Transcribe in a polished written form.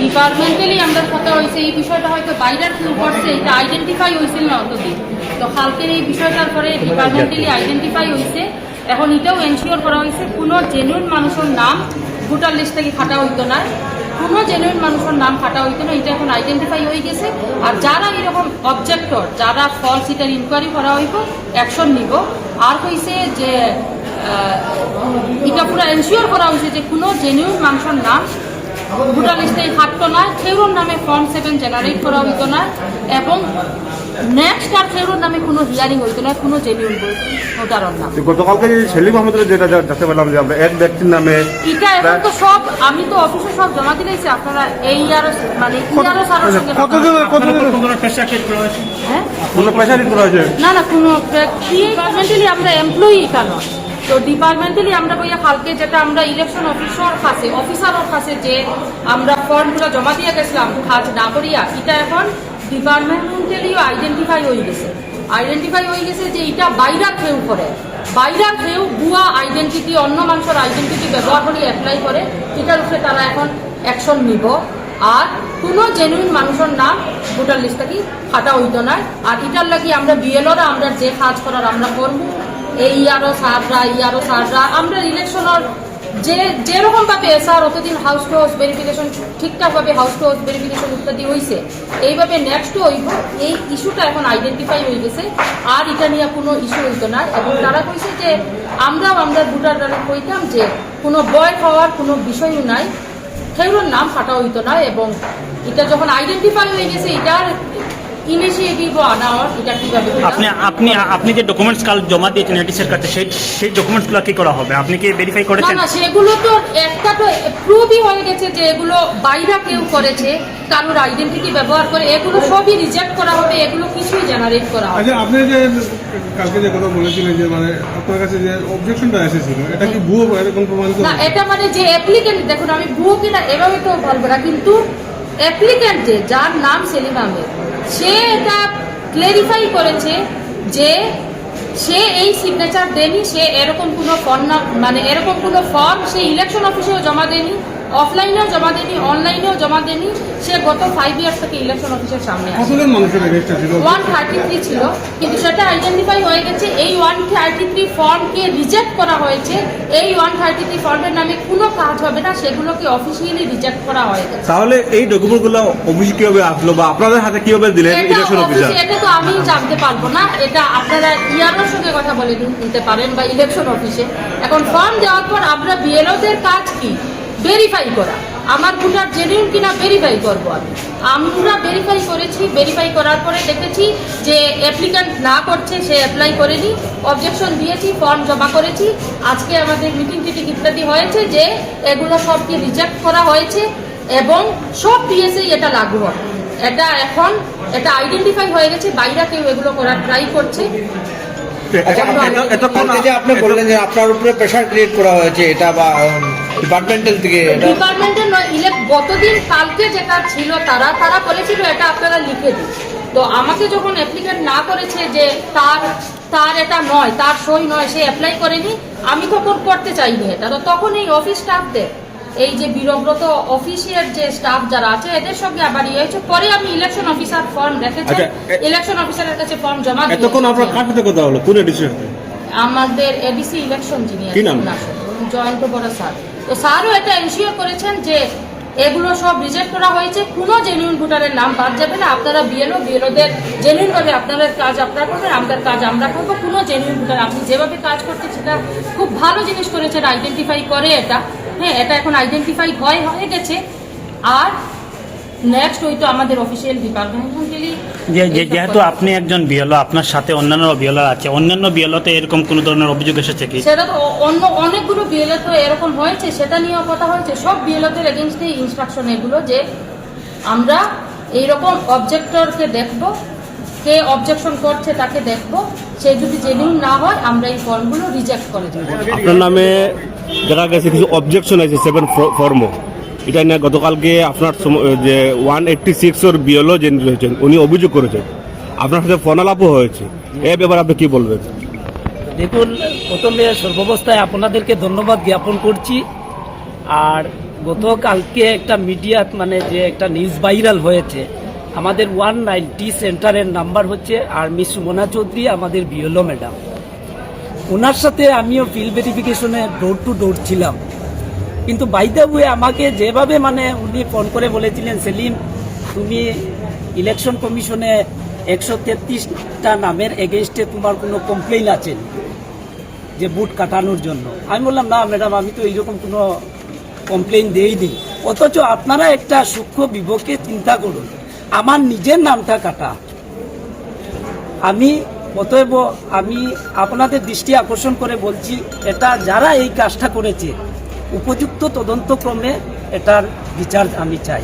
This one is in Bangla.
ডিপার্টমেন্টালি আমরা কথা হয়েছে এই বিষয়টা হয়তো বাইরের কেউ করছে এটা আইডেন্টিফাই হয়েছিল না অতদিন। তো কালকের এই বিষয়টার পরে ডিপার্টমেন্টালি আইডেন্টিফাই হয়েছে। এখন এটাও এনশিওর করা হয়েছে কোনো জেনুইন মানুষের নাম ভোটার লিস্ট থেকে খাটা হইতো না, কোনো জেনুইন মানুষের নাম খাটা হইতো না, এটা এখন আইডেন্টিফাই হয়ে গেছে। আর যারা এরকম অবজেক্টর যারা ফলস এটার ইনকোয়ারি করা হইব অ্যাকশন নিব। আর হয়েছে যে এটা পুরো এনশিওর করা হয়েছে যে কোনো জেনুইন মানুষের নাম ভোটার লিস্টে থাকতো না, খেউর নামে ফর্ম 7 জেনারেট করা হইতো না, এবং নেক্সট আর খেউর নামে কোনো হিয়ারিং হইতো না কোনো জেনুইন ভোটারের নাম। গতকালকে সেলিম আহমেদের যেটা দেখতে পেলাম যে আমরা এক ব্যক্তির নামে এটা এখন তো সব আমি তো অফিসে সব জমা দিয়েছি। আপনারা এই আরো মানে ইয়ারও সারার সঙ্গে হ্যাঁ কোনো পয়সা দিতে হয়েছে না না কোনো ডিপার্টমেন্টালি আমরা এমপ্লয়ি কেন তো ডিপার্টমেন্টালি আমরা বইয়া কালকে যেটা আমরা ইলেকশন অফিসারের কাছে যে আমরা ফর্মগুলো জমা দিয়ে গেছিলাম কাজ না করিয়া এটা এখন ডিপার্টমেন্টালিও আইডেন্টিফাই হয়ে গেছে যে এটা বাইরা কেউ করে, বাইরা কেউ ভুয়া আইডেন্টিটি অন্য মানুষের আইডেন্টিটি ব্যবহার করে অ্যাপ্লাই করে, এটার উপরে তারা এখন অ্যাকশন নিব। আর কোনো জেনুইন মানুষের নাম ভোটার লিস্ট থেকে খাটা হইতো না। আর এটার লাগি আমরা বিএলওরা আমরা যে কাজ করার আমরা করবো এই আরো সাররা আমরা ইলেকশনের যেরকম ভাবে এসআর অতদিন হাউস টু হাউস ভেরিফিকেশন ঠিকঠাক ভাবে হাউস টু হাউস ভেরিফিকেশন ইত্যাদি হয়েছে, এইভাবে নেক্সটও হইব। এই ইস্যুটা এখন আইডেন্টিফাই হয়ে গেছে, আর এটা নিয়ে কোনো ইস্যু হইতো না। এবং তারা কইছে যে আমরা ভোটাররা কইতাম যে কোনো ভয় খাওয়ার কোনো বিষয়ও নাই, সেগুলোর নাম ফাটা হইতো না। এবং এটা যখন আইডেন্টিফাই হয়ে গেছে এটার ইনিশিয়েটিভ আনা এটা কিভাবে আপনি যে ডকুমেন্টস কাল জমা দিয়েছেন এডিসির কাছে সেই ডকুমেন্টসগুলো কি করা হবে? আপনি কি ভেরিফাই করেছেন? না সেগুলো তো একটা তো প্রুভই হয়ে গেছে যে এগুলো বাইরে কেউ করেছে কারোর আইডেন্টিটি ব্যবহার করে, এগুলো সবই রিজেক্ট করা হবে, এগুলো কিছুই জেনারেট করা হবে। আচ্ছা, আপনি যে কালকে যে কথা বলেছিলেন যে মানে আপনার কাছে যে অবজেকশনটা এসেছিল এটা কি ভুয়ো এরকম প্রমাণিত? না এটা মানে যে অ্যাপ্লিকেন্ট দেখুন আমি ভুয়ো কিনা এভাবে তো বলবো না, কিন্তু অ্যাপ্লিকেন্ট যে যার নাম সেলিম আহমেদ সে এটা ক্লেরিফাই করেছে যে সে এই সিগনেচার দেনি, সে এরকম কোনো ফর্ম মানে এরকম কোনো ফর্ম সে ইলেকশন অফিসেও জমা দেনি, অফলাইনেও জমা দেনি, অনলাইনেও জমা দেনি। সে গত 5 ইয়ার্স থেকে ইলেকশন অফিসের সামনে আছে। 133 ছিল, কিন্তু সেটা আইডেন্টিফাই হয়ে গেছে। এই 133 ফর্মকে রিজেক্ট করা হয়েছে, এই 133 ফর্মের নামে কোনো কাজ হবে না, সেগুলোকে অফিসিয়ালি রিজেক্ট করা হয়ে গেছে। তাহলে এই ডকুমেন্টগুলো অফিস কিভাবে আসলো বা আপনাদের হাতে কিভাবে দিলেন ইলেকশন অফিসার? এটা তো আমি জানতে পারবো না, এটা আপনারা ইয়ারোর সঙ্গে কথা বলে নিতে পারেন বা ইলেকশন অফিসে। এখন ফর্ম দেওয়ার পর আমরা বিএলওদের কাজ কি ভেরিফাই করা, আমার ভোটার জেনুইন কিনা ভেরিফাই করবো। আমরা ভেরিফাই করেছি, ভেরিফাই করার পরে দেখেছি যে অ্যাপ্লিক্যান্ট না করছে, সে অ্যাপ্লাই করেনি, অবজেকশন দিয়েছি, ফর্ম জমা করেছি। আজকে আমাদের মিটিং টিটিং ইত্যাদি হয়েছে যে এগুলো সবকে রিজেক্ট করা হয়েছে এবং সব পিএসএ এটা লাগু হবে। এটা এখন এটা আইডেন্টিফাই হয়ে গেছে, বাইরে কেউ এগুলো করার ট্রাই করছে। আপনি বললেন যে আপনার উপরে প্রেশার ক্রিয়েট করা হয়েছে, এটা বা ডিপার্টমেন্টাল থেকে? ডিপার্টমেন্টের নয়, গতদিন কালকে যেটা ছিল তারা বলেছিল এটা আপনারা লিখে দিন। তো আমাকে যখন অ্যাপ্লিকেন্ট না করেছে যে তার এটা নয়, তার সই নয়, সে অ্যাপ্লাই করেনি, আমি তখন করতে চাইনি এটা। তো তখন এই অফিস স্টাফদের এই যে বীরব্রত অফিসের যে স্টাফ যারা আছে এদের সঙ্গে আবার ইয়ে হয়েছে। পরে আমি ইলেকশন অফিসার ফর্ম রেখেছি, ইলেকশন অফিসারের কাছে ফর্ম জমা দিয়েছি। এতক্ষণ আপনার কার সাথে কথা হলো? কোন এডিসি? আমাদের এডিসি ইলেকশন যিনি জয়ন্ত বড় স্যার। তো স্যারও এটা এনশিওর করেছেন যে এগুলো সব রিজেক্ট করা হয়েছে, কোনো জেনুইন ভোটারের নাম বাদ যাবে না। আপনারা বিএলওদের জেনুইন ভাবে আপনাদের কাজ আপনারা করবেন, আমাদের কাজ আমরা করবো। কোনো জেনুইন ভোটার আপনি যেভাবে কাজ করতে সেটা খুব ভালো জিনিস করেছেন, আইডেন্টিফাই করে এটা। হ্যাঁ, এটা এখন আইডেন্টিফাই হয়ে গেছে। আর নেক্সট হয়তো আমাদের অফিসিয়াল ডিপার্টমেন্টালি যেহেতু আপনি একজন বিএলও, আপনার সাথে অন্যান্য বিএলও আছে, অন্যান্য বিএলওতে এরকম কোনো ধরনের অভিযোগ এসেছে কি? সেটা তো অন্য অনেকগুলো বিএলও তো এরকম হয়েছে, সেটা নিয়েও কথা হয়েছে। সব বিএলওদের এগেনস্টে ইনস্ট্রাকশন এগুলো যে আমরা এইরকম অবজেক্টরকে দেখবো, কে অবজেকশন করছে তাকে দেখবো, সে যদি জেনুইন না হয় আমরা এই ফর্মগুলো রিজেক্ট করে দেবো। আপনার নামে দেখা গেছে কিছু অবজেকশন আছে 7 ফর্মও, এটা নিয়ে গতকালকে আপনার যে 186 বিএলও যিনি রয়েছেন উনি অভিযোগ করেছেন, আপনার সাথে ফোন আলাপও হয়েছে, এ ব্যাপারে আপনি কি বলবেন? দেখুন, প্রথমে সর্বাবস্থায় আপনাদেরকে ধন্যবাদ জ্ঞাপন করছি। আর গতকালকে একটা মিডিয়া মানে যে একটা নিউজ ভাইরাল হয়েছে, আমাদের 190 সেন্টারের নাম্বার হচ্ছে আর মিস সুমনা চৌধুরী আমাদের বিএলও ম্যাডাম, ওনার সাথে আমিও ফিল্ড ভেরিফিকেশনে ডোর টু ডোর ছিলাম। কিন্তু বাই দ্য ওয়ে আমাকে যেভাবে মানে উনি ফোন করে বলেছিলেন, সেলিম তুমি ইলেকশন কমিশনে 133টা নামের এগেইনস্টে তোমার কোনো কমপ্লেইন আছে যে বুট কাটানোর জন্য? আমি বললাম না ম্যাডাম, আমি তো এইরকম কোনো কমপ্লেইন দিইনি। অথচ আপনারা একটা সূক্ষ্ম বিবেকে চিন্তা করুন, আমার নিজের নামটা কাটা। অতএব আমি আপনাদের দৃষ্টি আকর্ষণ করে বলছি, এটা যারা এই কাজটা করেছে উপযুক্ত তদন্তক্রমে এটার বিচার আমি চাই।